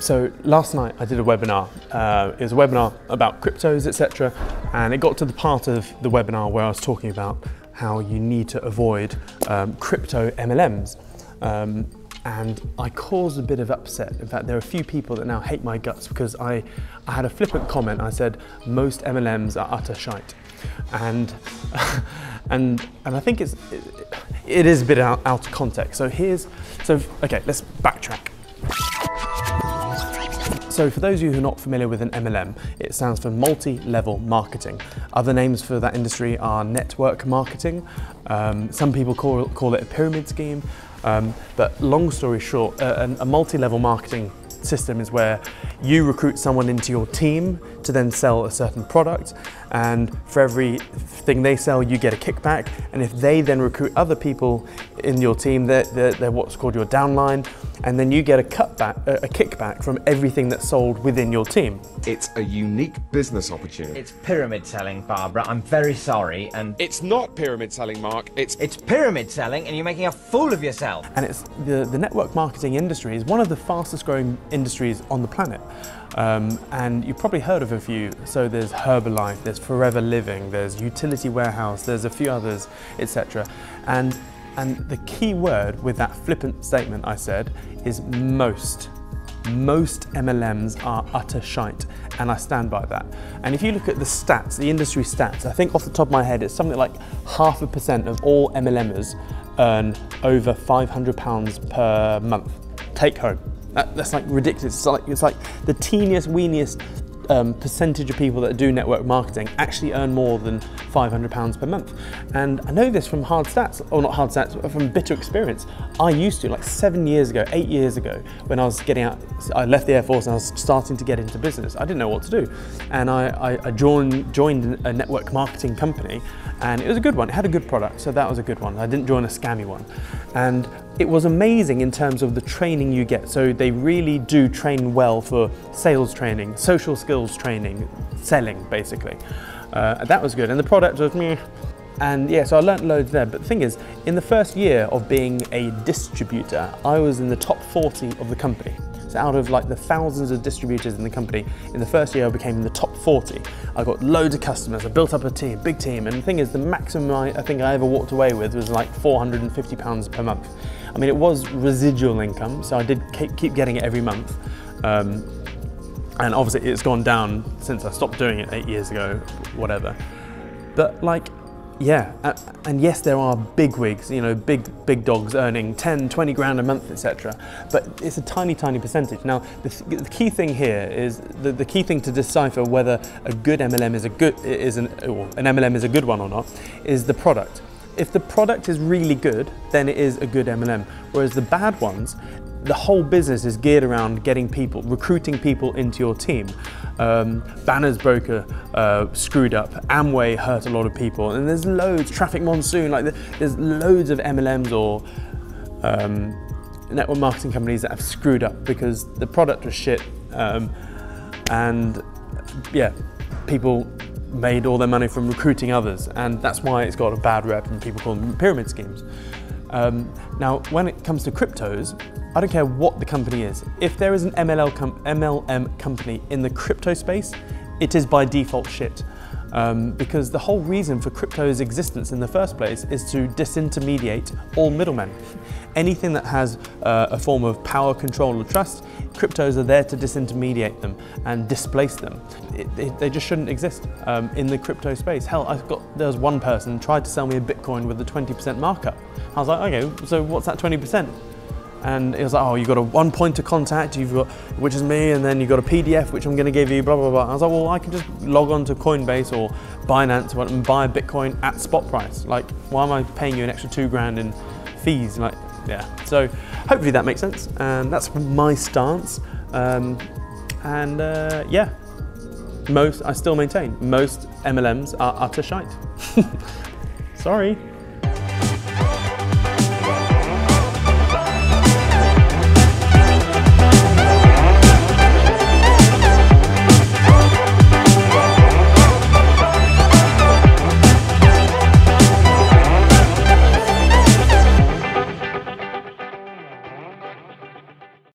So last night I did a webinar. It was a webinar about cryptos, etc. And it got to the part of the webinar where I was talking about how you need to avoid crypto MLMs. And I caused a bit of upset. In fact, there are a few people that now hate my guts because I had a flippant comment. I said, most MLMs are utter shite. And I think it is a bit out of context. So okay, let's backtrack. So for those of you who are not familiar with an MLM, it stands for multi-level marketing. Other names for that industry are network marketing. Some people call it a pyramid scheme. But long story short, a multi-level marketing system is where you recruit someone into your team to then sell a certain product, and for every thing they sell you get a kickback, and if they then recruit other people in your team, they're what's called your downline, and then you get a kickback from everything that's sold within your team. It's a unique business opportunity. It's pyramid selling, Barbara. I'm very sorry, and It's not pyramid selling, Mark. It's pyramid selling, and you're making a fool of yourself. And it's the network marketing industry is one of the fastest growing industries on the planet. And you've probably heard of a few. So there's Herbalife, there's Forever Living, there's Utility Warehouse, there's a few others, etc. And the key word with that flippant statement I said is most. Most MLMs are utter shite, and I stand by that. And if you look at the stats, the industry stats, I think off the top of my head, it's something like 0.5% of all MLMers earn over £500 per month, take home. That's like ridiculous. It's like the teeniest, weeniest percentage of people that do network marketing actually earn more than £500 per month. And I know this from hard stats, or not hard stats, but from bitter experience. I used to, like 7 years ago, 8 years ago, when I was getting out, I left the Air Force and I was starting to get into business. I didn't know what to do. And I joined a network marketing company, and it was a good one. It had a good product, so that was a good one. I didn't join a scammy one. And it was amazing in terms of the training you get. So they really do train well for sales training, social skills training, selling basically. That was good, and the product was meh. And yeah, so I learnt loads there. But the thing is, in the first year of being a distributor, I was in the top 40 of the company. So out of like the thousands of distributors in the company, in the first year I became in the top 40. I got loads of customers, I built up a team, big team, and the thing is, the maximum I think I ever walked away with was like £450 per month. I mean, it was residual income, so I did keep getting it every month. And obviously it's gone down since I stopped doing it 8 years ago, whatever. But like, yeah, and yes, there are big wigs, you know, big dogs earning 10, 20 grand a month, etc. But it's a tiny, tiny percentage. Now, the key thing here is the key thing to decipher whether a good MLM an MLM is a good one or not is the product. If the product is really good, then it is a good MLM. Whereas the bad ones, the whole business is geared around getting people, recruiting people into your team. Banner's broker screwed up, Amway hurt a lot of people, and there's loads, Traffic Monsoon, like there's loads of MLMs or network marketing companies that have screwed up because the product was shit, and yeah, people made all their money from recruiting others, and that's why it's got a bad rep and people call them pyramid schemes. Now, when it comes to cryptos, I don't care what the company is. If there is an MLM company in the crypto space, it is by default shit. Because the whole reason for crypto's existence in the first place is to disintermediate all middlemen. Anything that has a form of power, control, or trust, cryptos are there to disintermediate them and displace them. They just shouldn't exist in the crypto space. Hell, there was one person tried to sell me a Bitcoin with a 20% markup. I was like, okay, so what's that 20%? And it was like, oh, you've got a 1 point of contact, which is me, and then you've got a PDF, which I'm going to give you, blah, blah, blah. I was like, well, I can just log on to Coinbase or Binance and buy a Bitcoin at spot price. Like, why am I paying you an extra 2 grand in fees? Like, yeah. So hopefully that makes sense. And that's my stance. Yeah, I still maintain, most MLMs are utter shite. Sorry.